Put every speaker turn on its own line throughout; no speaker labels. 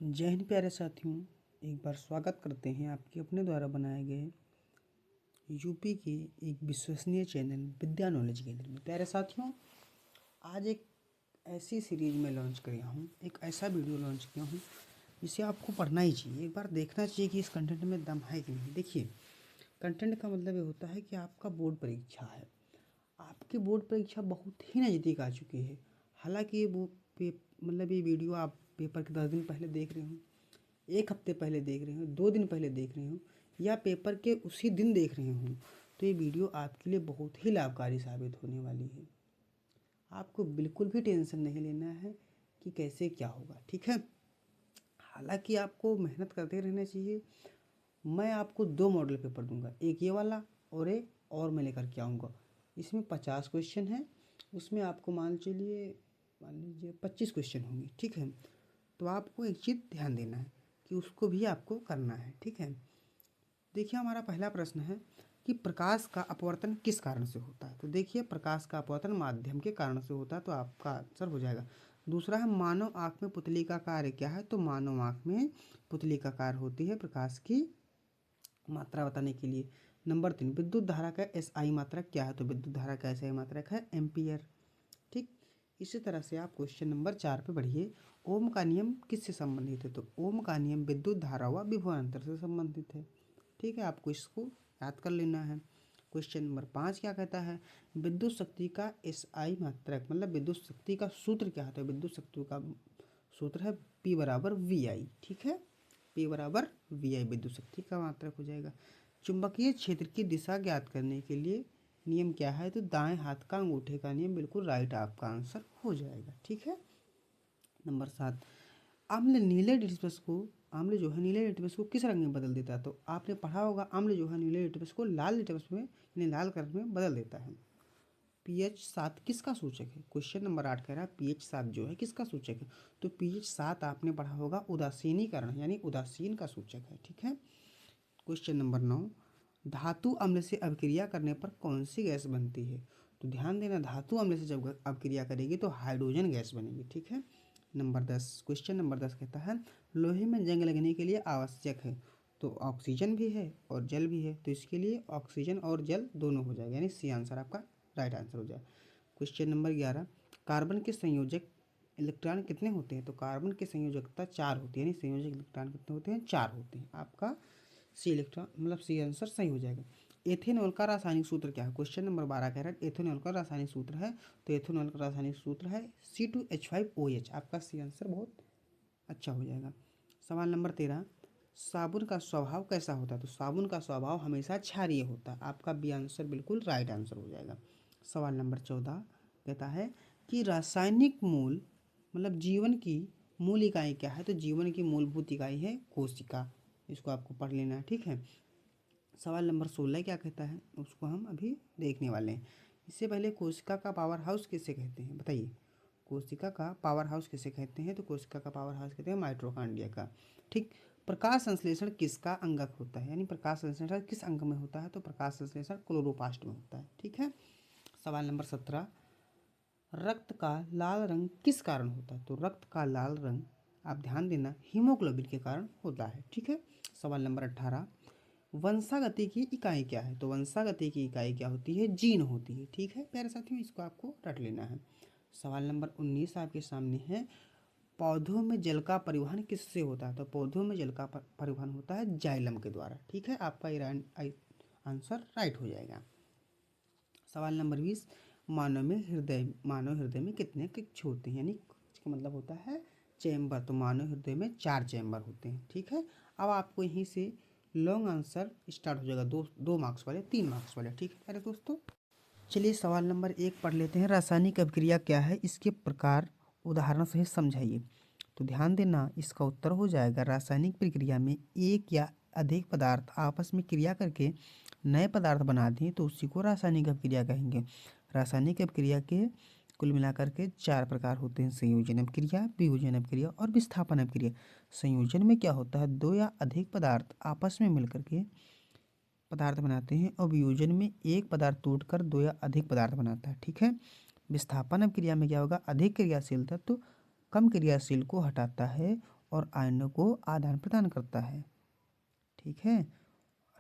जय हिंद प्यारे साथियों, एक बार स्वागत करते हैं आपके अपने द्वारा बनाए गए यूपी के एक विश्वसनीय चैनल विद्या नॉलेज केंद्र में। प्यारे साथियों, आज एक ऐसी सीरीज में लॉन्च किया हूँ, एक ऐसा वीडियो लॉन्च किया हूँ जिसे आपको पढ़ना ही चाहिए, एक बार देखना चाहिए कि इस कंटेंट में दम है कि नहीं। देखिए, कंटेंट का मतलब ये होता है कि आपका बोर्ड परीक्षा है, आपकी बोर्ड परीक्षा बहुत ही नज़दीक आ चुकी है। हालांकि ये वीडियो आप पेपर के 10 दिन पहले देख रहे हो, एक हफ्ते पहले देख रहे हो, 2 दिन पहले देख रहे हो, या पेपर के उसी दिन देख रहे हो, तो ये वीडियो आपके लिए बहुत ही लाभकारी साबित होने वाली है। आपको बिल्कुल भी टेंशन नहीं लेना है कि कैसे क्या होगा, ठीक है। हालांकि आपको मेहनत करते रहना चाहिए। मैं आपको 2 मॉडल पेपर दूंगा, एक ये वाला और एक और मैं लेकर के आऊँगा। इसमें 50 क्वेश्चन है, उसमें आपको मान लीजिए 25 क्वेश्चन होंगे, ठीक है। तो आपको एक चीज़ ध्यान देना है कि उसको भी आपको करना है, ठीक है। देखिए, हमारा पहला प्रश्न है कि प्रकाश का अपवर्तन किस कारण से होता है। तो देखिए, प्रकाश का अपवर्तन माध्यम के कारण से होता है, तो आपका आंसर हो जाएगा। दूसरा है मानव आँख में पुतली का कार्य क्या है। तो मानव आँख में पुतली का कार्य होती है प्रकाश की मात्रा बताने के लिए। नंबर 3, विद्युत धारा का एसआई मात्रक क्या है। तो विद्युत धारा का एसआई मात्रक है एम्पियर, ठीक। इसी तरह से आप क्वेश्चन नंबर 4 पे बढ़िए। ओम का नियम किससे संबंधित है। तो ओम का नियम विद्युत धारा व विभवांतर से संबंधित है, ठीक है। आपको इसको याद कर लेना है। क्वेश्चन नंबर 5 क्या कहता है, विद्युत शक्ति का एसआई मात्रक, मतलब विद्युत शक्ति का सूत्र क्या है। तो विद्युत शक्ति का सूत्र है P बराबर VI, ठीक है। P बराबर VI विद्युत शक्ति का मात्रक हो जाएगा। चुंबकीय क्षेत्र की दिशा ज्ञात करने के लिए नियम क्या है। तो दाएं हाथ का अंगूठे का नियम, बिल्कुल राइट आपका आंसर हो जाएगा, ठीक है। नंबर 7, अम्ल जो है नीले लिटमस को किस रंग में बदल देता है। तो आपने पढ़ा होगा, अम्ल जो है नीले लिटमस को लाल लिटमस में यानी लाल कलर में बदल देता है। pH 7 किसका सूचक है। क्वेश्चन नंबर 8 कह रहा है pH 7 जो है किसका सूचक है। तो pH 7 आपने पढ़ा होगा उदासीनीकरण यानी उदासीन का सूचक है, ठीक है। क्वेश्चन नंबर 9, धातु अम्ल से अभिक्रिया करने पर कौन सी गैस बनती है। तो ध्यान देना, धातु अम्ल से जब अभिक्रिया करेगी तो हाइड्रोजन गैस बनेगी, ठीक है। नंबर 10, क्वेश्चन नंबर 10 कहता है लोहे में जंग लगने के लिए आवश्यक है। तो ऑक्सीजन भी है और जल भी है, तो इसके लिए ऑक्सीजन और जल दोनों हो जाएगा, यानी सी आंसर आपका राइट आंसर हो जाएगा। क्वेश्चन नंबर 11, कार्बन के संयोजक इलेक्ट्रॉन कितने होते हैं। तो कार्बन की संयोजकता 4 होती है, यानी संयोजक इलेक्ट्रॉन कितने होते हैं, 4 होते हैं। आपका सी इलेक्ट्रॉन मतलब सी आंसर सही हो जाएगा। एथेनॉल का रासायनिक सूत्र क्या है। क्वेश्चन नंबर 12 कह रहा है एथेनॉल का रासायनिक सूत्र है। तो एथेनॉल का रासायनिक सूत्र है C2H5OH। आपका सी आंसर बहुत अच्छा हो जाएगा। सवाल नंबर 13, साबुन का स्वभाव कैसा होता है। तो साबुन का स्वभाव हमेशा क्षारीय होता है। आपका बी आंसर बिल्कुल राइट आंसर हो जाएगा। सवाल नंबर 14 कहता है कि रासायनिक मूल मतलब जीवन की मूल इकाई क्या है। तो जीवन की मूलभूत इकाई है कोशिका। इसको आपको पढ़ लेना है, ठीक है। सवाल नंबर 16 क्या कहता है, उसको हम अभी देखने वाले हैं। इससे पहले कोशिका का पावर हाउस किसे कहते हैं, बताइए। कोशिका का पावर हाउस किसे कहते हैं। तो कोशिका का पावर हाउस कहते हैं माइटोकॉन्ड्रिया का, ठीक। प्रकाश संश्लेषण किसका अंगक होता है, यानी प्रकाश संश्लेषण किस अंग में होता है। तो प्रकाश संश्लेषण क्लोरोप्लास्ट में होता है, ठीक है। सवाल नंबर 17, रक्त का लाल रंग किस कारण होता है। तो रक्त का लाल रंग आप ध्यान देना हीमोग्लोबिन के कारण होता है, ठीक है। सवाल नंबर 18, वंशागति की इकाई क्या है। तो वंशागति की इकाई क्या होती है, जीन होती है, ठीक है प्यारे साथियों, इसको आपको रट लेना है। सवाल नंबर 19 आपके सामने है, पौधों में जल का परिवहन किससे होता है। तो पौधों में जल का परिवहन होता है जाइलम के द्वारा, ठीक है। आपका आंसर राइट हो जाएगा। सवाल नंबर 20, मानव हृदय में कितने कक्ष होते हैं, यानी कक्ष का मतलब होता है चैम्बर। तो मानव हृदय में 4 चैम्बर होते हैं, ठीक है। अब आपको यहीं से लॉन्ग आंसर स्टार्ट हो जाएगा, दो मार्क्स वाले, 3 मार्क्स वाले, ठीक है अरे दोस्तों। चलिए सवाल नंबर 1 पढ़ लेते हैं। रासायनिक अभिक्रिया क्या है, इसके प्रकार उदाहरण सहित समझाइए। तो ध्यान देना, इसका उत्तर हो जाएगा रासायनिक प्रक्रिया में एक या अधिक पदार्थ आपस में क्रिया करके नए पदार्थ बना दें तो उसी को रासायनिक अभिक्रिया कहेंगे। रासायनिक अभिक्रिया के कुल मिलाकर के 4 प्रकार होते हैं, संयोजन अभिक्रिया, वियोजन अभिक्रिया और विस्थापन अभिक्रिया। संयोजन में क्या होता है, 2 या अधिक पदार्थ आपस में मिलकर के पदार्थ बनाते हैं, और वियोजन में एक पदार्थ टूटकर 2 या अधिक पदार्थ बनाता है, ठीक है। विस्थापन अभिक्रिया में क्या होगा, अधिक क्रियाशील तत्व कम क्रियाशील को हटाता है और आयनों को आदान प्रदान करता है। ठीक है,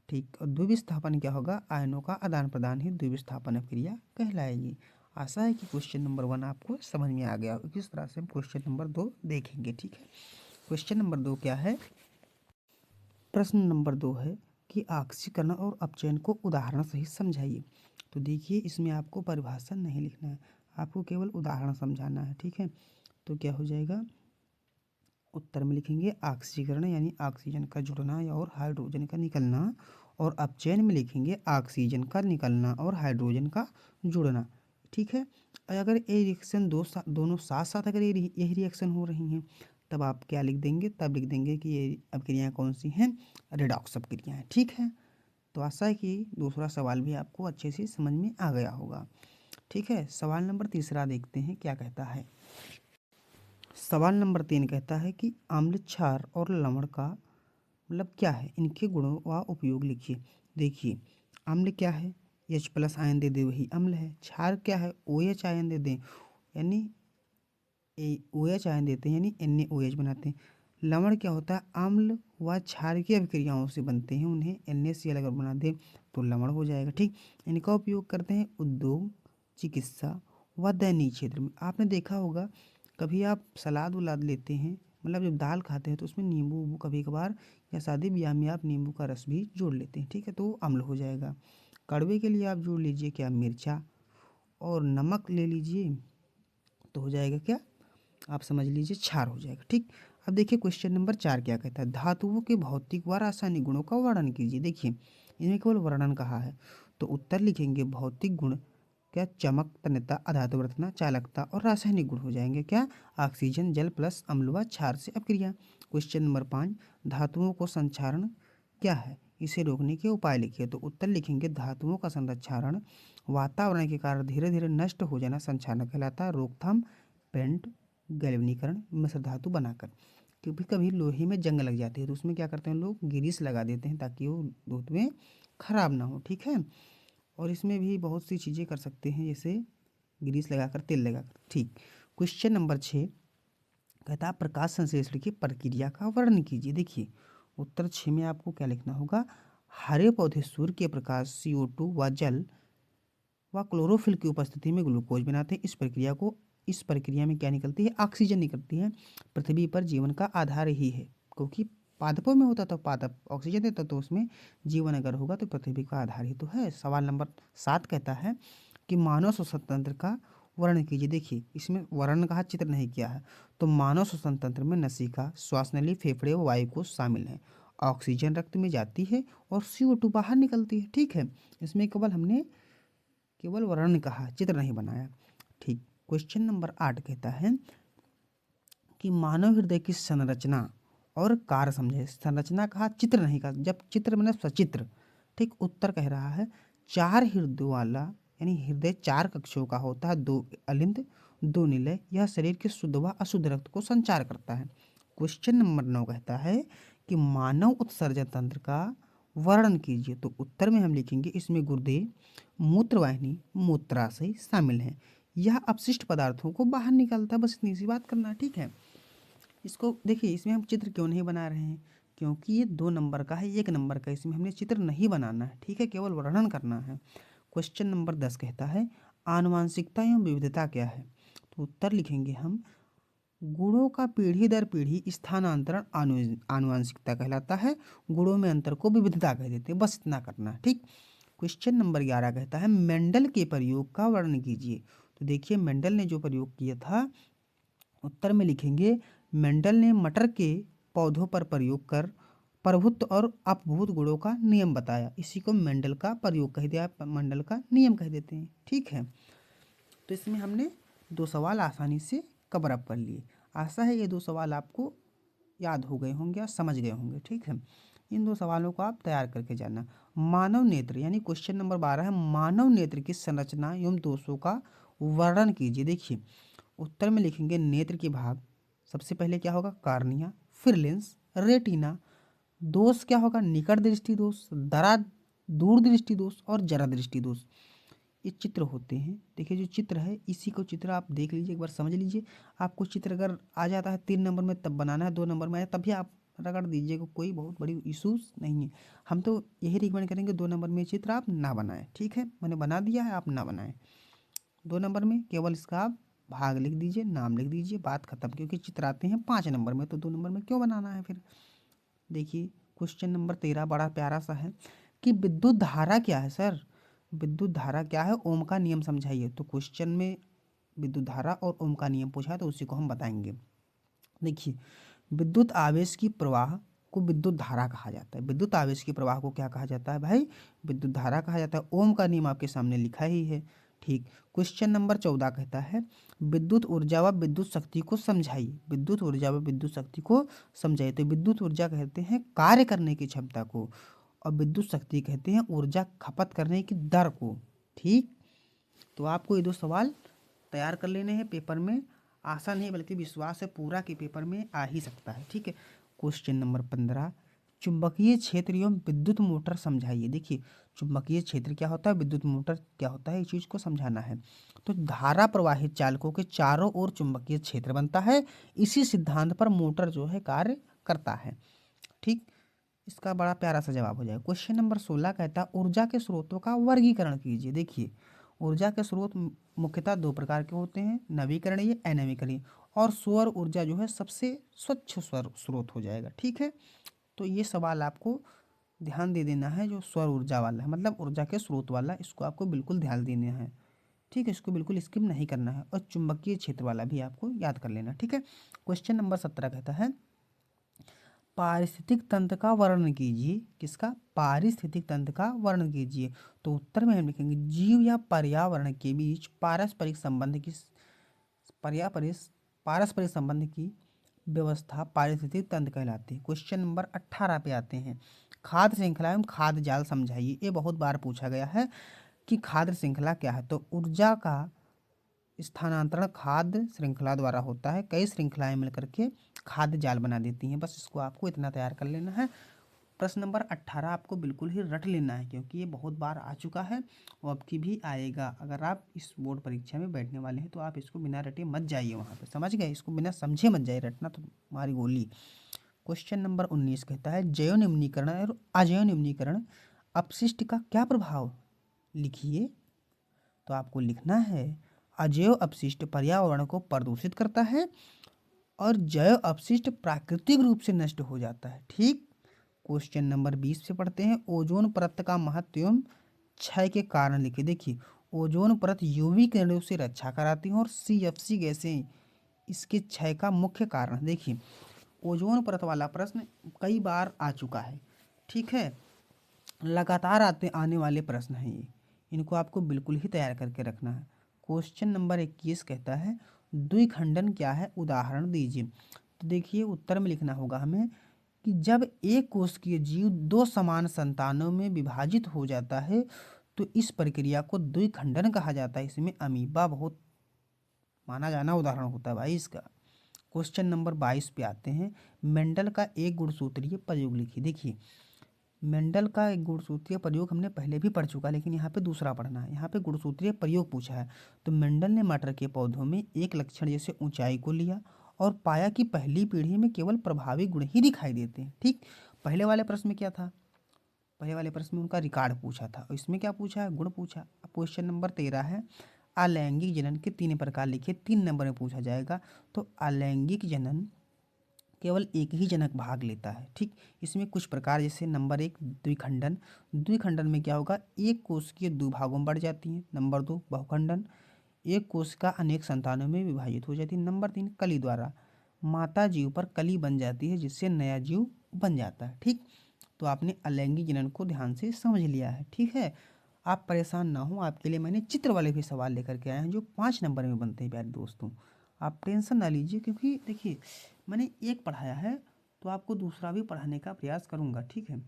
ठीक। और द्विविस्थापन क्या होगा? आयनों का आदान प्रदान ही द्विविस्थापन क्रिया कहलाएगी। आशा है कि क्वेश्चन नंबर 1 आपको समझ में आ गया। इस तरह से हम क्वेश्चन नंबर 2 देखेंगे। ठीक है, क्वेश्चन नंबर 2 क्या है? प्रश्न नंबर 2 है कि ऑक्सीकरण और अपचयन को उदाहरण सहित समझाइए। तो देखिए, इसमें आपको परिभाषा नहीं लिखना है, आपको केवल उदाहरण समझाना है। ठीक है, तो क्या हो जाएगा? उत्तर में लिखेंगे ऑक्सीकरण यानी ऑक्सीजन का जुड़ना और हाइड्रोजन का निकलना, और अपचयन में लिखेंगे ऑक्सीजन का निकलना और हाइड्रोजन का जुड़ना। ठीक है, अगर ये रिएक्शन दोनों साथ साथ अगर यही रिएक्शन हो रही हैं, तब आप क्या लिख देंगे? तब लिख देंगे कि ये अपक्रियाएँ कौन सी हैं? रेडॉक्स अपक्रियाएँ। ठीक है, तो आशा है कि दूसरा सवाल भी आपको अच्छे से समझ में आ गया होगा। ठीक है, सवाल नंबर 3 देखते हैं क्या कहता है। सवाल नंबर 3 कहता है कि अम्ल, क्षार और लवण का मतलब क्या है? इनके गुणों व उपयोग लिखिए। देखिए, अम्ल क्या है? H+ आयन दे दे वही अम्ल है। क्षार क्या है? OH आयन दे दें यानी OH आयन देते हैं यानी NaOH बनाते हैं। लवण क्या होता है? अम्ल व क्षार की अभिक्रियाओं से बनते हैं, उन्हें NaCl अगर बना दें तो लवण हो जाएगा। ठीक, इनका उपयोग करते हैं उद्योग, चिकित्सा व दैनिक क्षेत्र में। आपने देखा होगा कभी आप सलाद उलाद लेते हैं, मतलब जब दाल खाते हैं तो उसमें नींबू उबू कभी कभार, या शादी ब्याह में आप नींबू का रस भी जोड़ लेते हैं। ठीक है, तो वो अम्ल हो जाएगा। कड़वे के लिए आप जोड़ लीजिए क्या? मिर्चा। और नमक ले लीजिए तो हो जाएगा क्या? आप समझ लीजिए क्षार हो जाएगा। ठीक, अब देखिए क्वेश्चन नंबर 4 क्या कहता है? धातुओं के भौतिक व रासायनिक गुणों का वर्णन कीजिए। देखिए, इन्हें केवल वर्णन कहा है, तो उत्तर लिखेंगे भौतिक गुण क्या? चमक, तन्यता, अधातुवर्तना, चालकता, और रासायनिक गुण हो जाएंगे क्या? ऑक्सीजन, जल प्लस अम्ल व क्षार से अपक्रिया। क्वेश्चन नंबर 5, धातुओं को संक्षारण क्या है? इसे रोकने के उपाय लिखिए। तो उत्तर लिखेंगे धातुओं का संक्षारण वातावरण के कारण धीरे धीरे नष्ट हो जाना संक्षारण कहलाता है। रोकथाम, पेंट, गैल्वेनीकरण, मिश्र धातु बनाकर। कभी कभी लोहे में जंग लग जाती है तो उसमें क्या करते हैं लोग? ग्रीस लगा देते हैं ताकि वो धातुएं खराब ना हो। ठीक है, और इसमें भी बहुत सी चीज़ें कर सकते हैं, जैसे ग्रीस लगाकर, तेल लगाकर। ठीक, क्वेश्चन नंबर 6 कहता है प्रकाश संश्लेषण की प्रक्रिया का वर्णन कीजिए। देखिए, उत्तर 6 में आपको क्या लिखना होगा? हरे पौधे सूर्य के प्रकाश, CO2 व जल व क्लोरोफिल की उपस्थिति में ग्लूकोज बनाते हैं। इस प्रक्रिया में क्या निकलती है? ऑक्सीजन निकलती है। पृथ्वी पर जीवन का आधार ही है, क्योंकि पादपों में होता तो पादप ऑक्सीजन देता, तो उसमें जीवन अगर होगा तो पृथ्वी का आधार ही तो है। सवाल नंबर 7 कहता है कि मानव श्वसन तंत्र का वर्णन कीजिए। देखिए, इसमें वर्णन कहा, चित्र नहीं किया है। तो मानव श्वसन तंत्र में नसिका, श्वास नली, फेफड़े व वायुकोश शामिल हैं। ऑक्सीजन रक्त में जाती है और CO2 बाहर निकलती है। ठीक है, इसमें केवल वर्णन कहा, चित्र नहीं बनाया। ठीक, क्वेश्चन नंबर 8 कहता है कि मानव हृदय की संरचना और कार्य समझे। संरचना कहा, चित्र नहीं कहा। जब चित्र मतलब सचित्र। ठीक, उत्तर कह रहा है 4 हृदयों वाला यानी हृदय 4 कक्षों का होता है, 2 अलिंद 2 निलय। यह शरीर के शुद्ध व अशुद्ध रक्त को संचार करता है। क्वेश्चन नंबर 9 कहता है कि मानव उत्सर्जन तंत्र का वर्णन कीजिए। तो उत्तर में हम लिखेंगे इसमें गुर्दे, मूत्रवाहिनी, मूत्राशय शामिल हैं। यह अपशिष्ट पदार्थों को बाहर निकालता है। बस इतनी सी बात करना है। ठीक है, इसको देखिए, इसमें हम चित्र क्यों नहीं बना रहे हैं? क्योंकि ये 2 नंबर का है, 1 नंबर का, इसमें हमने चित्र नहीं बनाना है। ठीक है, केवल वर्णन करना है। क्वेश्चन नंबर 10 कहता है आनुवांशिकता एवं विविधता क्या है? तो उत्तर लिखेंगे हम गुणों का पीढ़ी दर पीढ़ी स्थानांतरण आनुवांशिकता कहलाता है। गुणों में अंतर को विविधता कह देते हैं। बस इतना करना है। ठीक, क्वेश्चन नंबर 11 कहता है मेंडल के प्रयोग का वर्णन कीजिए। तो देखिए, मेंडल ने जो प्रयोग किया था, उत्तर में लिखेंगे मेंडल ने मटर के पौधों पर प्रयोग कर प्रभुत्व और अपभूत गुणों का नियम बताया। इसी को मेंडल का प्रयोग कह दिया, मेंडल का नियम कह देते हैं। ठीक है, तो इसमें हमने 2 सवाल आसानी से कवर अप कर लिए। आशा है ये 2 सवाल आपको याद हो गए होंगे या समझ गए होंगे। ठीक है, इन 2 सवालों को आप तैयार करके जाना। मानव नेत्र यानी क्वेश्चन नंबर 12 है मानव नेत्र की संरचना एवं दोषों का वर्णन कीजिए। देखिए, उत्तर में लिखेंगे नेत्र के भाग। सबसे पहले क्या होगा? कार्निया, फिर लेंस, रेटिना। दोष क्या होगा? निकट दृष्टि दोष, दूर दृष्टि दोष और जरा दृष्टि दोष। ये चित्र होते हैं। देखिए जो चित्र है इसी को चित्र आप देख लीजिए, एक बार समझ लीजिए। आपको चित्र अगर आ जाता है 3 नंबर में तब बनाना है, 2 नंबर में आया तभी आप रगड़ दीजिएगा, कोई बहुत बड़ी इशूज़ नहीं है। हम तो यही रिकमेंड करेंगे 2 नंबर में चित्र आप ना बनाएं, ठीक है। मैंने बना दिया है, आप ना बनाएं। 2 नंबर में केवल इसका आप भाग लिख दीजिए, नाम लिख दीजिए, बात खत्म। क्योंकि चित्र आते हैं 5 नंबर में, तो 2 नंबर में क्यों बनाना है फिर। देखिए क्वेश्चन नंबर 13 बड़ा प्यारा सा है कि विद्युत धारा क्या है सर, विद्युत धारा क्या है, ओम का नियम समझाइए। तो क्वेश्चन में विद्युत धारा और ओम का नियम पूछा है तो उसी को हम बताएंगे। देखिए विद्युत आवेश की प्रवाह को विद्युत धारा कहा जाता है। विद्युत आवेश की प्रवाह को क्या कहा जाता है भाई, विद्युत धारा कहा जाता है। ओम का नियम आपके सामने लिखा ही है, ठीक। क्वेश्चन नंबर 14 कहता है विद्युत ऊर्जा व विद्युत शक्ति को समझाइए। विद्युत ऊर्जा व विद्युत शक्ति को समझाइए। तो विद्युत ऊर्जा कहते हैं कार्य करने की क्षमता को, और विद्युत शक्ति कहते हैं ऊर्जा खपत करने की दर को, ठीक। तो आपको ये 2 सवाल तैयार कर लेने हैं पेपर में। आशा नहीं बल्कि विश्वास है पूरा के पेपर में आ ही सकता है, ठीक है। क्वेश्चन नंबर 15 चुंबकीय क्षेत्र एवं विद्युत मोटर समझाइए। देखिए चुंबकीय क्षेत्र क्या होता है, विद्युत मोटर क्या होता है, इस चीज़ को समझाना है। तो धारा प्रवाहित चालकों के चारों ओर चुंबकीय क्षेत्र बनता है, इसी सिद्धांत पर मोटर जो है कार्य करता है, ठीक। इसका बड़ा प्यारा सा जवाब हो जाएगा। क्वेश्चन नंबर 16 कहता है ऊर्जा के स्रोतों का वर्गीकरण कीजिए। देखिए ऊर्जा के स्रोत मुख्यतः 2 प्रकार के होते हैं, नवीकरणीय अनवीकरणीय। और सौर ऊर्जा जो है सबसे स्वच्छ स्रोत हो जाएगा, ठीक है। तो ये सवाल आपको ध्यान दे देना है, जो सौर ऊर्जा वाला है मतलब ऊर्जा के स्रोत वाला, इसको आपको बिल्कुल ध्यान देना है, ठीक है। इसको बिल्कुल स्किप नहीं करना है। और चुंबकीय क्षेत्र वाला भी आपको याद कर लेना, ठीक है। क्वेश्चन नंबर 17 कहता है पारिस्थितिक तंत्र का वर्णन कीजिए। किसका, पारिस्थितिक तंत्र का वर्णन कीजिए। तो उत्तर में हम लिखेंगे जीव या पर्यावरण के बीच पारस्परिक संबंध की पारस्परिक संबंध की व्यवस्था पारिस्थितिक तंत्र कहलाती है। क्वेश्चन नंबर 18 पे आते हैं खाद्य श्रृंखला एवं खाद्य जाल समझाइए। ये बहुत बार पूछा गया है कि खाद्य श्रृंखला क्या है। तो ऊर्जा का स्थानांतरण खाद्य श्रृंखला द्वारा होता है, कई श्रृंखलाएं मिलकर के खाद्य जाल बना देती हैं। बस इसको आपको इतना तैयार कर लेना है। प्रश्न नंबर 18 आपको बिल्कुल ही रट लेना है, क्योंकि ये बहुत बार आ चुका है और अब की भी आएगा। अगर आप इस बोर्ड परीक्षा में बैठने वाले हैं तो आप इसको बिना रटे मत जाइए वहाँ पे, समझ गए। इसको बिना समझे मत जाइए, रटना तो हमारी गोली। क्वेश्चन नंबर 19 कहता है जैव निम्नीकरण और अजैव निम्नीकरण अपशिष्ट का क्या प्रभाव, लिखिए। तो आपको लिखना है अजैव अपशिष्ट पर्यावरण को प्रदूषित करता है और जैव अपशिष्ट प्राकृतिक रूप से नष्ट हो जाता है, ठीक। क्वेश्चन नंबर 20 से पढ़ते हैं ओजोन परत का महत्व एवं क्षय के कारण लिखिए। देखिए ओजोन परत यूवी किरणों से रक्षा कराती है और CFC गैसें इसके क्षय का मुख्य कारण। देखिए ओजोन परत वाला प्रश्न कई बार आ चुका है, ठीक है। लगातार आने वाले प्रश्न हैं ये, इनको आपको बिल्कुल ही तैयार करके रखना है। क्वेश्चन नंबर 21 कहता है द्विखंडन क्या है, उदाहरण दीजिए। तो देखिए उत्तर में लिखना होगा हमें कि जब एक कोशिकीय जीव 2 समान संतानों में विभाजित हो जाता है तो इस प्रक्रिया को द्विखंडन कहा जाता है। इसमें अमीबा बहुत माना जाना उदाहरण होता है भाई इसका। क्वेश्चन नंबर 22 पे आते हैं मेंडल का एक गुणसूत्रीय प्रयोग लिखिए। देखिए मेंडल का एक गुणसूत्रीय प्रयोग हमने पहले भी पढ़ चुका है, लेकिन यहाँ पे दूसरा पढ़ना है। यहाँ पे गुणसूत्रीय प्रयोग पूछा है। तो मेंडल ने मटर के पौधों में एक लक्षण जैसे ऊंचाई को लिया और पाया कि पहली पीढ़ी में केवल प्रभावी गुण ही दिखाई देते हैं, ठीक। पहले वाले प्रश्न में क्या था, पहले वाले प्रश्न में उनका रिकॉर्ड पूछा था और इसमें क्या पूछा है, गुण पूछा। अब क्वेश्चन नंबर 13 है अलैंगिक जनन के 3 प्रकार लिखिए। 3 नंबर में पूछा जाएगा। तो अलैंगिक जनन केवल एक ही जनक भाग लेता है, ठीक। इसमें कुछ प्रकार जैसे नंबर 1 द्विखंडन। द्विखंडन में क्या होगा, एक कोशिकीय 2 भागों में बढ़ जाती है। नंबर 2 बहुखंडन, एक कोशिका अनेक संतानों में विभाजित हो जाती है। नंबर 3 कली द्वारा, माता जीव पर कली बन जाती है जिससे नया जीव बन जाता है, ठीक। तो आपने अलैंगिक जनन को ध्यान से समझ लिया है, ठीक है। आप परेशान ना हो, आपके लिए मैंने चित्र वाले भी सवाल लेकर के आए हैं जो 5 नंबर में बनते हैं प्यारे दोस्तों। आप टेंशन ना लीजिए, क्योंकि देखिए मैंने एक पढ़ाया है तो आपको दूसरा भी पढ़ाने का प्रयास करूंगा, ठीक है।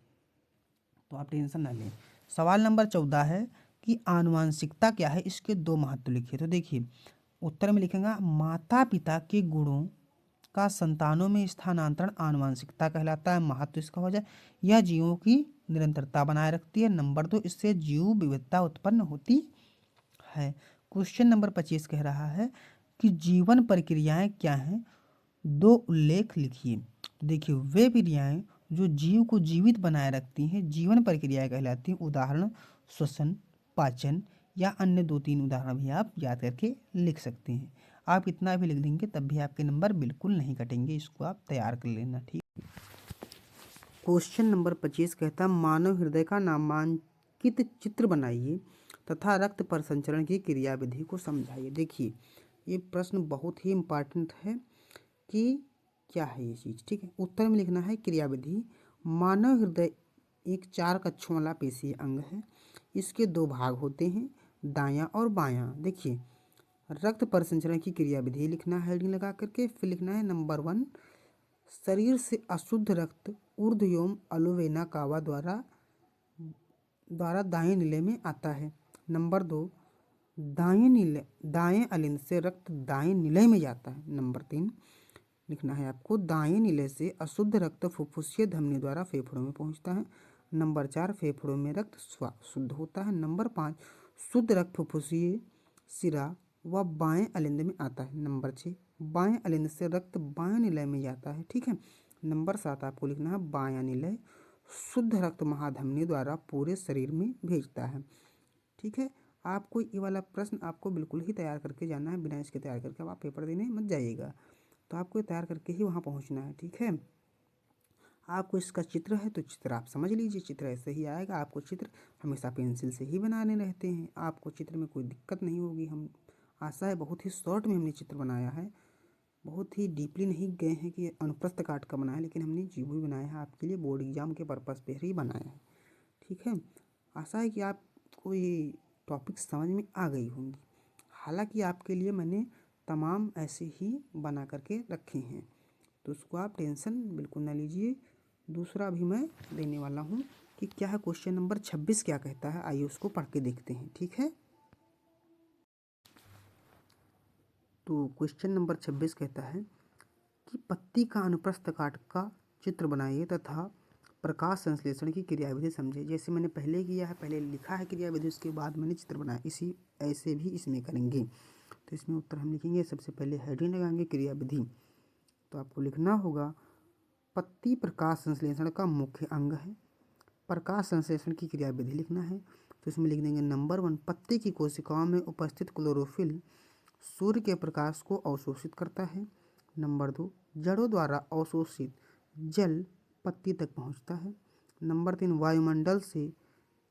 तो आप टेंशन ना लें। सवाल नंबर 14 है कि आनुवांशिकता क्या है, इसके 2 महत्व लिखिए। तो देखिए उत्तर में लिखेंगे माता पिता के गुणों का संतानों में स्थानांतरण आनुवांशिकता कहलाता है। महत्व इसका हो जाए यह जीवों की निरंतरता बनाए रखती है। नंबर 2 इससे जीव विविधता उत्पन्न होती है। क्वेश्चन नंबर 25 कह रहा है कि जीवन प्रक्रियाएं क्या हैं, दो उल्लेख लिखिए। तो देखिए, वे क्रियाएं जो जीव को जीवित बनाए रखती हैं जीवन प्रक्रियाएं कहलाती हैं। उदाहरण श्वसन, पाचन या अन्य 2-3 उदाहरण भी आप याद करके लिख सकते हैं। आप इतना भी लिख देंगे तब भी आपके नंबर बिल्कुल नहीं कटेंगे, इसको आप तैयार कर लेना। ठीक। क्वेश्चन नंबर 25 कहता है मानव हृदय का नामांकित चित्र बनाइए तथा रक्त परिसंचरण की क्रियाविधि को समझाइए। देखिए, ये प्रश्न बहुत ही इम्पॉर्टेंट है कि क्या है ये चीज़। ठीक है, उत्तर में लिखना है क्रियाविधि। मानव हृदय एक 4 कक्षों वाला पेशीय अंग है। इसके 2 भाग होते हैं, दायां और बायां। देखिए, रक्त परिसंचरण की क्रियाविधि लिखना है हेडिंग लगा करके। फिर लिखना है नंबर 1, शरीर से अशुद्ध रक्त ऊर्ध्व एवं अलोवेना कावा द्वारा दाएं नीले में आता है। नंबर 2, दाएं अलिंद से रक्त दाएं निलय में जाता है। नंबर 3 लिखना है आपको दाएं निलय से अशुद्ध रक्त फुफ्फुसीय धमनी द्वारा फेफड़ों में पहुंचता है। नंबर 4, फेफड़ों में रक्त शुद्ध होता है। नंबर 5, शुद्ध रक्त फुफ्फुसीय सिरा व बाएं अलिंद में आता है। नंबर 6, बाएं अलिंद से रक्त बाएं निलय में जाता है। ठीक है। नंबर 7 आपको लिखना है बायां निलय शुद्ध रक्त महाधमनी द्वारा पूरे शरीर में भेजता है। ठीक है, आपको ये वाला प्रश्न आपको बिल्कुल ही तैयार करके जाना है, बिना इसके तैयार करके अब आप पेपर देने मत जाइएगा। तो आपको तैयार करके ही वहाँ पहुँचना है। ठीक है, आपको इसका चित्र है तो चित्र आप समझ लीजिए, चित्र ऐसे ही आएगा। आपको चित्र हमेशा पेंसिल से ही बनाने रहते हैं, आपको चित्र में कोई दिक्कत नहीं होगी। हम आशा है बहुत ही शॉर्ट में हमने चित्र बनाया है, बहुत ही डीपली नहीं गए हैं कि अनुप्रस्थ काट का बनाया है, लेकिन हमने जो भी बनाया है आपके लिए बोर्ड एग्जाम के पर्पज़ पे ही बनाया है। ठीक है, आशा है कि आपको ये टॉपिक समझ में आ गई होंगी। हालांकि आपके लिए मैंने तमाम ऐसे ही बना करके रखे हैं, तो उसको आप टेंशन बिल्कुल ना लीजिए। दूसरा भी मैं देने वाला हूँ कि क्या है क्वेश्चन नंबर 26 क्या कहता है, आइए उसको पढ़ के देखते हैं। ठीक है, तो क्वेश्चन नंबर 26 कहता है कि पत्ती का अनुप्रस्थ काट का चित्र बनाइए तथा प्रकाश संश्लेषण की क्रियाविधि समझिए। जैसे मैंने पहले किया है, पहले लिखा है क्रियाविधि, उसके बाद मैंने चित्र बनाया, इसी ऐसे भी इसमें करेंगे। तो इसमें उत्तर हम लिखेंगे, सबसे पहले हेडिंग लगाएंगे क्रियाविधि। तो आपको लिखना होगा पत्ती प्रकाश संश्लेषण का मुख्य अंग है। प्रकाश संश्लेषण की क्रियाविधि लिखना है, तो इसमें लिख देंगे नंबर 1, पत्ती की कोशिकाओं में उपस्थित क्लोरोफिल सूर्य के प्रकाश को अवशोषित करता है। नंबर 2, जड़ों द्वारा अवशोषित जल पत्ती तक पहुंचता है। नंबर 3, वायुमंडल से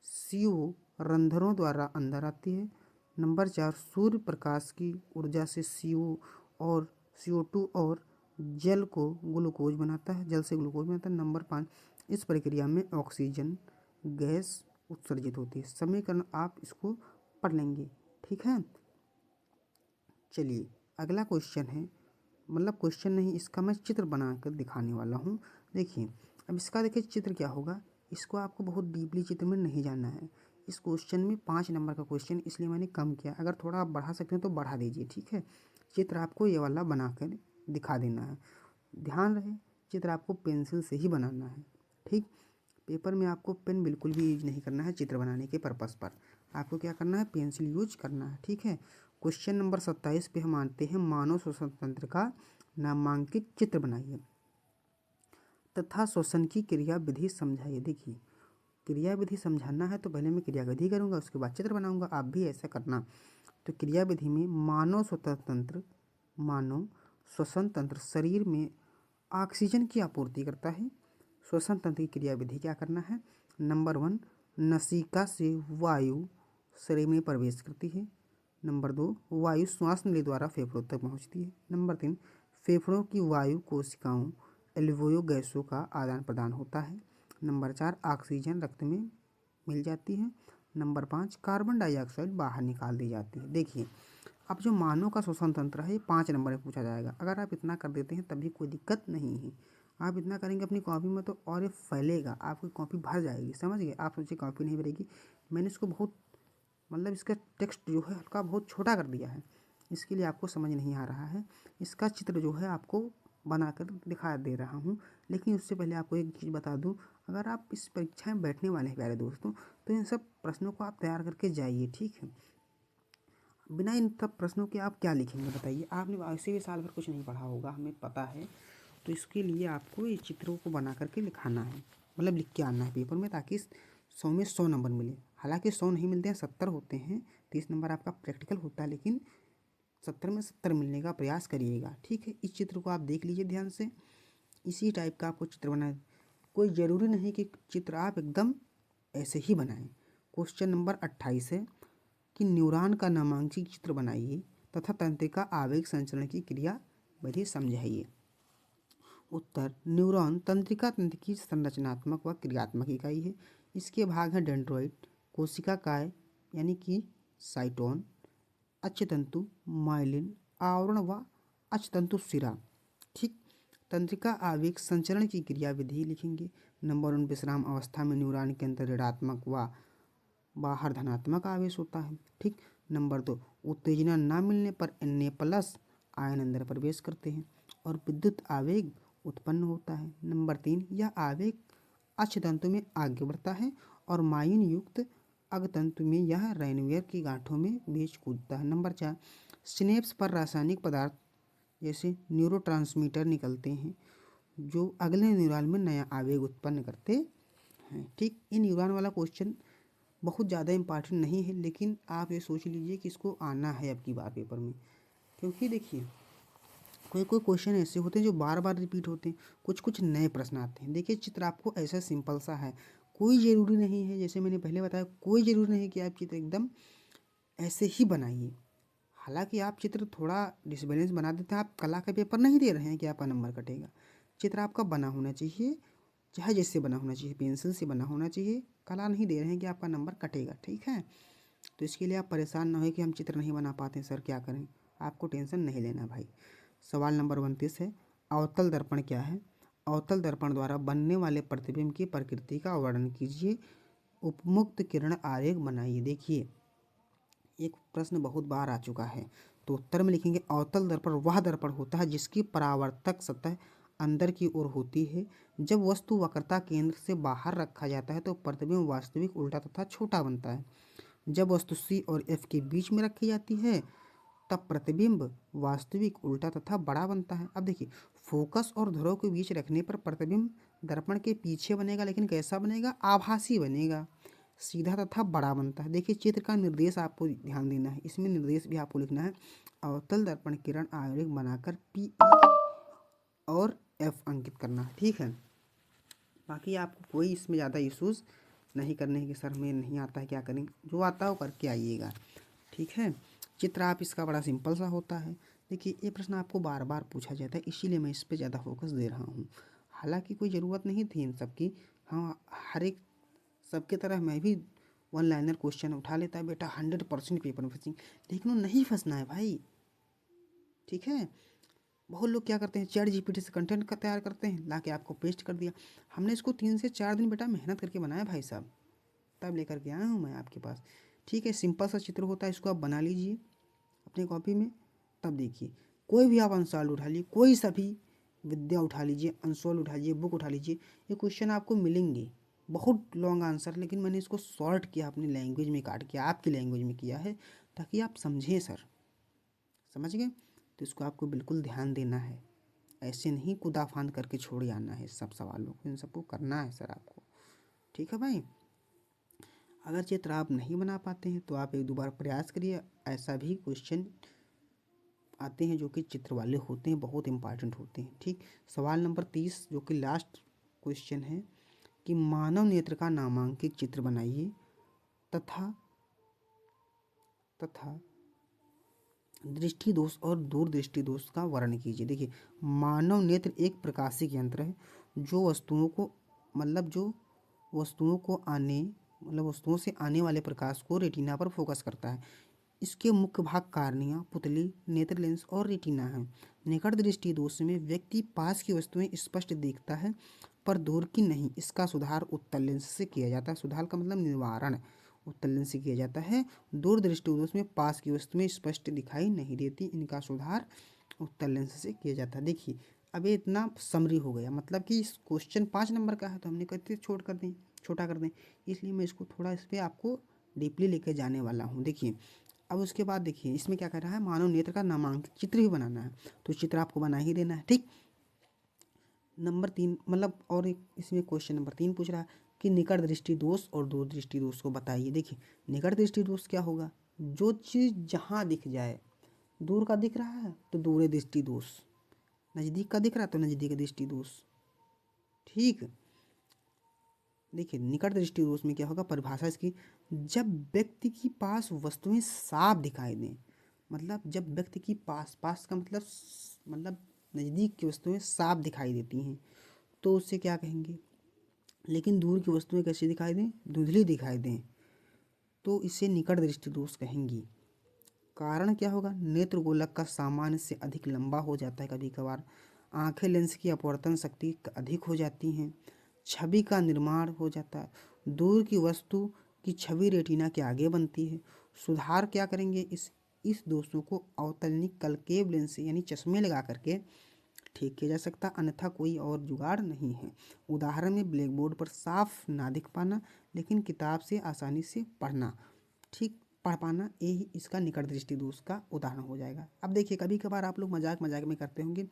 CO रंध्रों द्वारा अंदर आती है। नंबर 4, सूर्य प्रकाश की ऊर्जा से CO2 और जल को ग्लूकोज बनाता है, जल से ग्लूकोज बनाता है। नंबर 5, इस प्रक्रिया में ऑक्सीजन गैस उत्सर्जित होती है। समीकरण आप इसको पढ़ लेंगे। ठीक है, चलिए अगला क्वेश्चन है, मतलब क्वेश्चन नहीं, इसका मैं चित्र बनाकर दिखाने वाला हूँ। देखिए, अब इसका देखिए चित्र क्या होगा, इसको आपको बहुत डीपली चित्र में नहीं जानना है। इस क्वेश्चन में 5 नंबर का क्वेश्चन, इसलिए मैंने कम किया। अगर थोड़ा आप बढ़ा सकते हैं तो बढ़ा दीजिए। ठीक है, चित्र आपको ये वाला बनाकर दिखा देना है। ध्यान रहे, चित्र आपको पेंसिल से ही बनाना है। ठीक, पेपर में आपको पेन बिल्कुल भी यूज नहीं करना है चित्र बनाने के पर्पज़ पर। आपको क्या करना है, पेंसिल यूज करना है। ठीक है, क्वेश्चन नंबर 27 पे हम आते हैं, मानव श्वसन तंत्र का नामांकित चित्र बनाइए तथा श्वसन की क्रियाविधि समझाइए। देखिए, क्रियाविधि समझाना है तो पहले मैं क्रियाविधि करूँगा, उसके बाद चित्र बनाऊँगा। आप भी ऐसा करना। तो क्रियाविधि में मानव श्वसन तंत्र शरीर में ऑक्सीजन की आपूर्ति करता है। श्वसन तंत्र की क्रियाविधि क्या करना है, नंबर 1, नसिका से वायु शरीर में प्रवेश करती है। नंबर 2, वायु श्वास नली द्वारा फेफड़ों तक पहुंचती है। नंबर 3, फेफड़ों की वायु कोशिकाओं एल्वियो गैसों का आदान प्रदान होता है। नंबर 4, ऑक्सीजन रक्त में मिल जाती है। नंबर 5, कार्बन डाइऑक्साइड बाहर निकाल दी जाती है। देखिए, अब जो मानव का श्वसन तंत्र है ये 5 नंबर में पूछा जाएगा। अगर आप इतना कर देते हैं तभी कोई दिक्कत नहीं है। आप इतना करेंगे अपनी कॉपी में तो और ये फैलेगा, आपकी कॉपी भर जाएगी। समझ गए, आप सोचिए कॉपी नहीं भरेगी। मैंने इसको बहुत, मतलब इसका टेक्स्ट जो है हल्का बहुत छोटा कर दिया है, इसके लिए आपको समझ नहीं आ रहा है। इसका चित्र जो है आपको बनाकर दिखा दे रहा हूँ। लेकिन उससे पहले आपको एक चीज़ बता दूँ, अगर आप इस परीक्षा में बैठने वाले हैं प्यारे दोस्तों, तो इन सब प्रश्नों को आप तैयार करके जाइए। ठीक है, बिना इन सब प्रश्नों के आप क्या लिखेंगे बताइए। आपने वैसे भी साल भर कुछ नहीं पढ़ा होगा, हमें पता है। तो इसके लिए आपको ये चित्रों को बना करके लिखाना है, मतलब लिख के आना है पेपर में, ताकि 100 में 100 नंबर मिले। हालांकि 100 नहीं मिलते हैं, 70 होते हैं, 30 नंबर आपका प्रैक्टिकल होता है, लेकिन 70 में 70 मिलने का प्रयास करिएगा। ठीक है, इस चित्र को आप देख लीजिए ध्यान से। इसी टाइप का आपको चित्र बनाए, कोई ज़रूरी नहीं कि चित्र आप एकदम ऐसे ही बनाएं। क्वेश्चन नंबर 28 है कि न्यूरॉन का नामांकित चित्र बनाइए तथा तंत्रिका आवेग संचरण की क्रिया विधि समझाइए। उत्तर, न्यूरॉन तंत्रिका तंत्र की संरचनात्मक व क्रियात्मक इकाई है। इसके भाग हैं डेंड्रोइट, कोशिका काय यानी कि साइटोन, अक्षतंतु, माइलिन, आवरण व अक्षतंतु शिरा। ठीक, तंत्रिका आवेग संचरण की क्रिया विधि लिखेंगे। नंबर 1, विश्राम अवस्था में न्यूरॉन के अंदर ऋणात्मक व बाहर धनात्मक आवेश होता है। ठीक, नंबर 2, उत्तेजना न मिलने पर Na+ आयन अंदर प्रवेश करते हैं और विद्युत आवेग उत्पन्न होता है। नंबर 3, यह आवेग अक्षतंतु में आगे बढ़ता है और मायून युक्त अगतंतु में यह रेनवीयर की गांठों में बीच कूदता है। नंबर 4, सिनेप्स पर रासायनिक पदार्थ जैसे न्यूरोट्रांसमीटर निकलते हैं जो अगले न्यूरॉन में नया आवेग उत्पन्न करते हैं। ठीक, ये न्यूरॉन वाला क्वेश्चन बहुत ज़्यादा इम्पॉर्टेंट नहीं है, लेकिन आप ये सोच लीजिए कि इसको आना है अब की बार पेपर में, क्योंकि देखिए कोई कोई क्वेश्चन ऐसे होते हैं जो बार बार रिपीट होते हैं, कुछ कुछ नए प्रश्न आते हैं। देखिए चित्र आपको ऐसा सिंपल सा है, कोई ज़रूरी नहीं है, जैसे मैंने पहले बताया, कोई ज़रूरी नहीं कि आप चित्र एकदम ऐसे ही बनाइए। हालांकि आप चित्र थोड़ा डिसबैलेंस बना देते हैं, आप कला का पेपर नहीं दे रहे हैं कि आपका नंबर कटेगा। चित्र आपका बना होना चाहिए, चाहे जैसे बना होना चाहिए, पेंसिल से बना होना चाहिए, कला नहीं दे रहे हैं कि आपका नंबर कटेगा। ठीक है, तो इसके लिए आप परेशान ना हो कि हम चित्र नहीं बना पाते सर क्या करें, आपको टेंशन नहीं लेना भाई। सवाल नंबर 29 है, अवतल दर्पण क्या है? अवतल दर्पण द्वारा बनने वाले प्रतिबिंब की प्रकृति का वर्णन कीजिए, उपमुक्त किरण आरेख बनाइए। देखिए एक प्रश्न बहुत बार आ चुका है, तो उत्तर में लिखेंगे अवतल दर्पण वह दर्पण होता है जिसकी परावर्तक सतह अंदर की ओर होती है। जब वस्तु वक्रता केंद्र से बाहर रखा जाता है तो प्रतिबिंब वास्तविक, उल्टा तथा छोटा बनता है। जब वस्तु C और F के बीच में रखी जाती है तब प्रतिबिंब वास्तविक, उल्टा तथा बड़ा बनता है। अब देखिए फोकस और ध्रुव के बीच रखने पर प्रतिबिंब दर्पण के पीछे बनेगा, लेकिन कैसा बनेगा? आभासी बनेगा, सीधा तथा बड़ा बनता है। देखिए चित्र का निर्देश आपको ध्यान देना है, इसमें निर्देश भी आपको लिखना है। अवतल दर्पण किरण आरेख बनाकर P, E और F अंकित करना है। ठीक है, बाकी आपको कोई इसमें ज़्यादा इश्यूज़ नहीं करने हैं कि सर हमें नहीं आता है क्या करें, जो आता है वो करके आइएगा। ठीक है, चित्र आप इसका बड़ा सिंपल सा होता है। देखिए ये प्रश्न आपको बार बार पूछा जाता है, इसीलिए मैं इस पर ज़्यादा फोकस दे रहा हूँ। हालांकि कोई ज़रूरत नहीं थी इन सब की, हाँ हर एक सबके तरह मैं भी 1 लाइनर क्वेश्चन उठा लेता है बेटा, 100% पेपर में फंसी, लेकिन वो नहीं फंसना है भाई। ठीक है, बहुत लोग क्या करते हैं, ChatGPT से कंटेंट का तैयार करते हैं, ला के आपको पेस्ट कर दिया। हमने इसको 3 से 4 दिन बेटा मेहनत करके बनाया भाई साहब, तब लेकर के आया हूँ मैं आपके पास। ठीक है, सिंपल सा चित्र होता है, इसको आप बना लीजिए अपनी कॉपी में। तब देखिए कोई भी आप आंसर उठा लीजिए, कोई सा भी विद्या उठा लीजिए, आंसर उठा लीजिए, बुक उठा लीजिए, ये क्वेश्चन आपको मिलेंगे। बहुत लॉन्ग आंसर, लेकिन मैंने इसको शॉर्ट किया, अपनी लैंग्वेज में काट किया, आपकी लैंग्वेज में किया है, ताकि आप समझें सर। समझ गए? तो इसको आपको बिल्कुल ध्यान देना है, ऐसे नहीं कूदा फांद करके छोड़ आना है सब सवालों को, इन सबको करना है सर आपको। ठीक है भाई, अगर चित्र आप नहीं बना पाते हैं तो आप 1-2 बार प्रयास करिए। ऐसा भी क्वेश्चन आते हैं जो कि चित्र वाले होते हैं, बहुत इंपॉर्टेंट होते हैं। ठीक, सवाल नंबर 30 जो कि लास्ट क्वेश्चन है कि मानव नेत्र का नामांकित चित्र बनाइए तथा दृष्टि दोष और दूरदृष्टि दोष का वर्णन कीजिए। देखिए मानव नेत्र एक प्रकाशिक यंत्र है जो वस्तुओं से आने वाले प्रकाश को रेटिना पर फोकस करता है। इसके मुख्य भाग कार्निया, पुतली, नेत्र लेंस और रेटिना है। निकट दृष्टि दोष में व्यक्ति पास की वस्तुएं स्पष्ट देखता है पर दूर की नहीं। इसका सुधार उत्तल लेंस से किया जाता है। सुधार का मतलब निवारण उत्तल लेंस से किया जाता है। दूर दृष्टि दोष में पास की वस्तुएं स्पष्ट दिखाई नहीं देती, इनका सुधार उत्तल लेंस से किया जाता है। देखिए अब ये इतना समरी हो गया, मतलब कि इस क्वेश्चन 5 नंबर का है तो हमने कहते छोटा कर दें, इसलिए मैं इसको थोड़ा इस पर आपको डीपली लेके जाने वाला हूँ। देखिए अब उसके बाद देखिए इसमें क्या कर रहा है, मानव नेत्र का नामांकित चित्र भी बनाना है, तो चित्र आपको बना ही देना है। ठीक, नंबर 3 मतलब और एक इसमें क्वेश्चन नंबर 3 पूछ रहा है कि निकट दृष्टि दोष और दूर दृष्टि दोष को बताइए। देखिए निकट दृष्टि दोष क्या होगा, जो चीज़ जहाँ दिख जाए, दूर का दिख रहा है तो दूर दृष्टि दोष, नज़दीक का दिख रहा है तो नज़दीक दृष्टि दोष। ठीक, देखिए निकट दृष्टि दोष में क्या होगा, परिभाषा इसकी, जब व्यक्ति की पास वस्तुएं साफ दिखाई दें, मतलब जब व्यक्ति की पास का मतलब नज़दीक की वस्तुएं साफ दिखाई देती हैं तो उससे क्या कहेंगे। लेकिन दूर की वस्तुएं कैसी दिखाई दें, धुंधली दिखाई दें, तो इसे निकट दृष्टि दोष कहेंगी। कारण क्या होगा, नेत्र गोलक का सामान्य से अधिक लंबा हो जाता है, कभी कभार आंखें लेंस की अपवर्तन शक्ति अधिक हो जाती हैं, छवि का निर्माण हो जाता है, दूर की वस्तु की छवि रेटिना के आगे बनती है। सुधार क्या करेंगे, इस दोषों को अवतरणिक कलकेव लेंस से यानी चश्मे लगा करके ठीक किया जा सकता, अन्यथा कोई और जुगाड़ नहीं है। उदाहरण में ब्लैक बोर्ड पर साफ ना दिख पाना लेकिन किताब से आसानी से पढ़ना, ठीक पढ़ पाना, यही इसका निकट दृष्टि दोष का उदाहरण हो जाएगा। अब देखिए कभी कभार आप लोग मजाक मजाक में करते होंगे,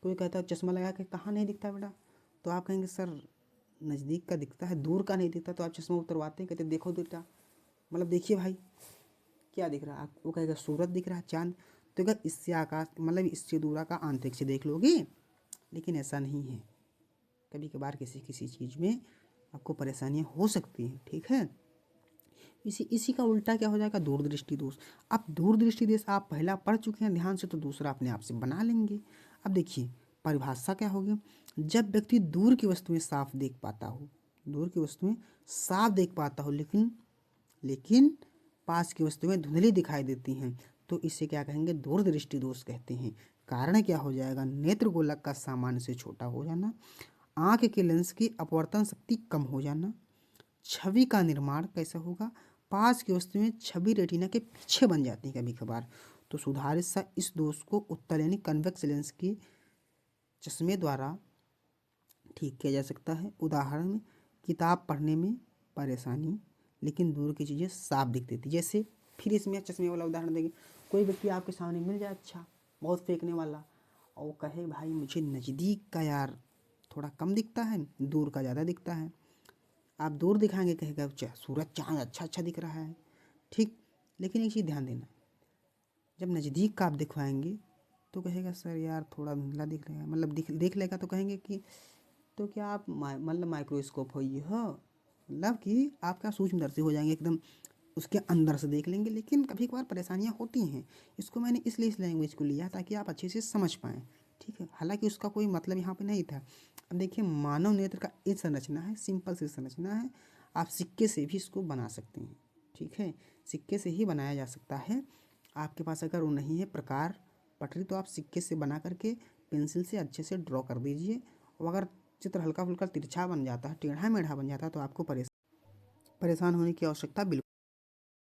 कोई कहता है चश्मा लगा के कहाँ नहीं दिखता बेटा, तो आप कहेंगे सर नज़दीक का दिखता है दूर का नहीं दिखता, तो आप चश्मा उतरवाते हैं, कहते देखो बेटा, मतलब देखिए भाई क्या दिख रहा है, वो कहेगा सूरज दिख रहा है, चांद, तो क्या इससे आकाश मतलब इससे दूरा का अंतरिक्ष देख लोगे, लेकिन ऐसा नहीं है। कभी कभार किसी किसी चीज़ में आपको परेशानियां हो सकती हैं। ठीक है, इसी का उल्टा क्या हो जाएगा, दूरदृष्टि दोष। अब दूरदृष्टि दोष आप पहला पढ़ चुके हैं ध्यान से, तो दूसरा अपने आप से बना लेंगे। अब देखिए परिभाषा क्या होगी, जब व्यक्ति दूर की वस्तुएं साफ देख पाता हो, दूर की वस्तुएं साफ देख पाता हो लेकिन पास की वस्तुएं धुंधली दिखाई देती हैं, तो इसे क्या कहेंगे, दूरदृष्टि दोष कहते हैं। कारण क्या हो जाएगा, नेत्र गोलक का सामान्य से छोटा हो जाना, आंख के लेंस की अपवर्तन शक्ति कम हो जाना, छवि का निर्माण कैसा होगा, पास की वस्तुएं छवि रेटिना के पीछे बन जाती हैं कभी कभार, तो सुधारित सा इस दोष को उत्तल यानी कन्वेक्स लेंस की चश्मे द्वारा ठीक किया जा सकता है। उदाहरण में किताब पढ़ने में परेशानी लेकिन दूर की चीज़ें साफ दिख देती, जैसे फिर इसमें चश्मे वाला उदाहरण देंगे, कोई व्यक्ति आपके सामने मिल जाए अच्छा बहुत फेंकने वाला, और वो कहे भाई मुझे नज़दीक का यार थोड़ा कम दिखता है, दूर का ज़्यादा दिखता है, आप दूर दिखाएंगे कहेगा सूरज चाँद अच्छा अच्छा दिख रहा है। ठीक, लेकिन एक चीज़ ध्यान देना, जब नज़दीक का आप दिखवाएंगे तो कहेगा सर यार थोड़ा धुंधला दिख रहा है, मतलब देख लेगा तो कहेंगे कि तो क्या आप मतलब माइक्रोस्कोप हो ये हो, मतलब कि आप क्या सूक्ष्मदर्शी हो जाएंगे एकदम, उसके अंदर से देख लेंगे। लेकिन कभी कभार परेशानियाँ होती हैं, इसको मैंने इसलिए इस लैंग्वेज को लिया ताकि आप अच्छे से समझ पाएँ। ठीक है, हालांकि उसका कोई मतलब यहाँ पे नहीं था। अब देखिए मानव नेत्र का एक संरचना है, सिंपल सी संरचना है, आप सिक्के से भी इसको बना सकते हैं। ठीक है, सिक्के से ही बनाया जा सकता है। आपके पास अगर वो नहीं है प्रकार पटरी, तो आप सिक्के से बना करके पेंसिल से अच्छे से ड्रॉ कर दीजिए, और अगर चित्र हल्का फुल्का तिरछा बन जाता है, टेढ़ा मेढ़ा बन जाता है, तो आपको परेशान होने की आवश्यकता बिल्कुल